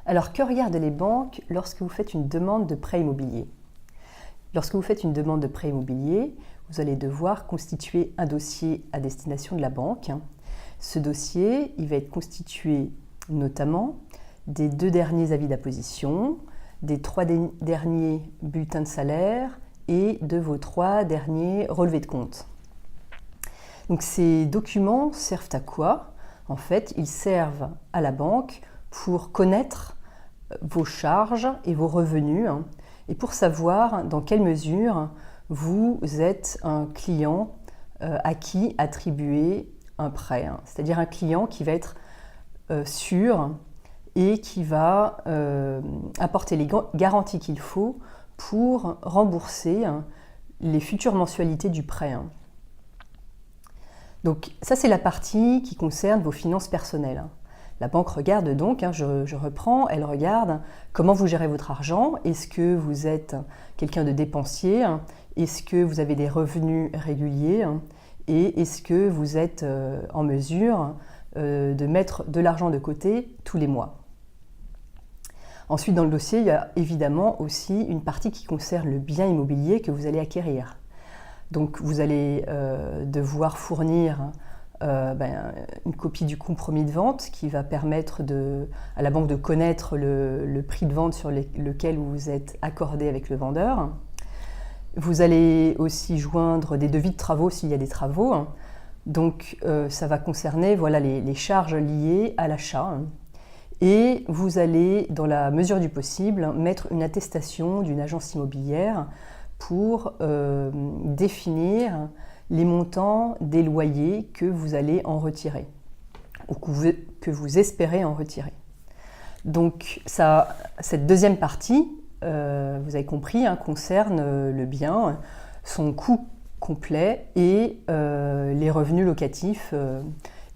Alors, que regardent les banques lorsque vous faites une demande de prêt immobilier? Lorsque vous faites une demande de prêt immobilier, vous allez devoir constituer un dossier à destination de la banque. Ce dossier, il va être constitué notamment des 2 derniers avis d'apposition, des 3 derniers bulletins de salaire et de vos 3 derniers relevés de compte. Donc ces documents servent à quoi? En fait, ils servent à la banque pour connaître vos charges et vos revenus et pour savoir dans quelle mesure vous êtes un client à qui attribuer un prêt. C'est-à-dire un client qui va être sûr et qui va apporter les garanties qu'il faut pour rembourser les futures mensualités du prêt. Donc ça, c'est la partie qui concerne vos finances personnelles. La banque regarde donc, je reprends, elle regarde comment vous gérez votre argent. Est-ce que vous êtes quelqu'un de dépensier? Est-ce que vous avez des revenus réguliers? Et est-ce que vous êtes en mesure de mettre de l'argent de côté tous les mois? Ensuite, dans le dossier, il y a évidemment aussi une partie qui concerne le bien immobilier que vous allez acquérir. Donc vous allez devoir fournir une copie du compromis de vente qui va permettre à la banque de connaître le prix de vente sur lequel vous vous êtes accordé avec le vendeur. Vous allez aussi joindre des devis de travaux s'il y a des travaux. Donc ça va concerner les charges liées à l'achat. Et vous allez, dans la mesure du possible, mettre une attestation d'une agence immobilière pour définir les montants des loyers que vous allez en retirer ou que vous espérez en retirer. Donc cette deuxième partie, vous avez compris, concerne le bien, son coût complet et les revenus locatifs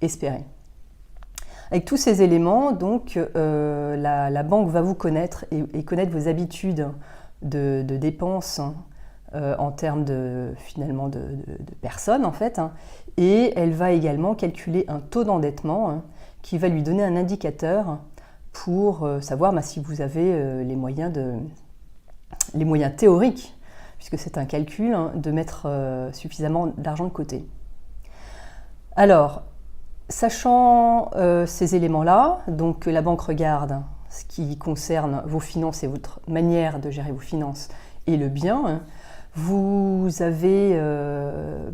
espérés. Avec tous ces éléments, donc, la banque va vous connaître et connaître vos habitudes de dépenses en termes de personnes en fait, et elle va également calculer un taux d'endettement qui va lui donner un indicateur pour savoir si vous avez les moyens théoriques, puisque c'est un calcul, de mettre suffisamment d'argent de côté. Alors, sachant ces éléments-là, donc la banque regarde ce qui concerne vos finances et votre manière de gérer vos finances et le bien, vous avez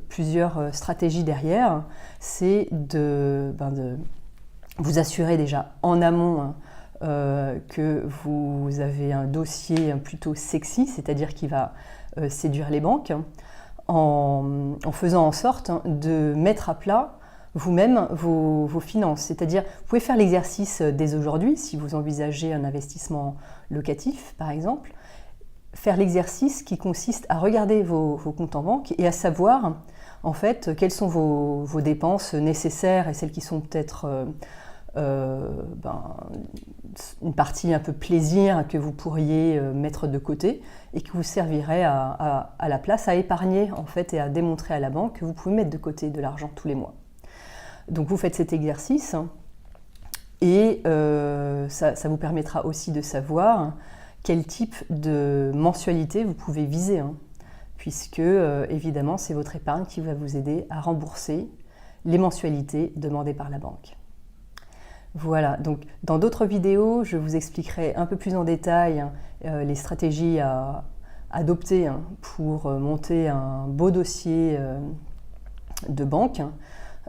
plusieurs stratégies derrière. C'est de vous assurer déjà en amont que vous avez un dossier plutôt sexy, c'est-à-dire qui va séduire les banques, en faisant en sorte de mettre à plat vous-même vos finances. C'est-à-dire, vous pouvez faire l'exercice dès aujourd'hui, si vous envisagez un investissement locatif, par exemple, faire l'exercice qui consiste à regarder vos comptes en banque et à savoir, en fait, quelles sont vos dépenses nécessaires et celles qui sont peut-être une partie un peu plaisir que vous pourriez mettre de côté et qui vous servirait à la place à épargner, en fait, et à démontrer à la banque que vous pouvez mettre de côté de l'argent tous les mois. Donc vous faites cet exercice et ça vous permettra aussi de savoir quel type de mensualité vous pouvez viser, puisque évidemment c'est votre épargne qui va vous aider à rembourser les mensualités demandées par la banque. Voilà, donc dans d'autres vidéos, je vous expliquerai un peu plus en détail les stratégies à adopter pour monter un beau dossier de banque.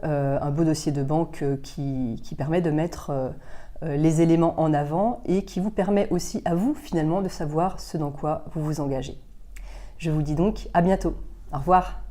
Un beau dossier de banque qui permet de mettre les éléments en avant et qui vous permet aussi à vous finalement de savoir ce dans quoi vous vous engagez. Je vous dis donc à bientôt. Au revoir.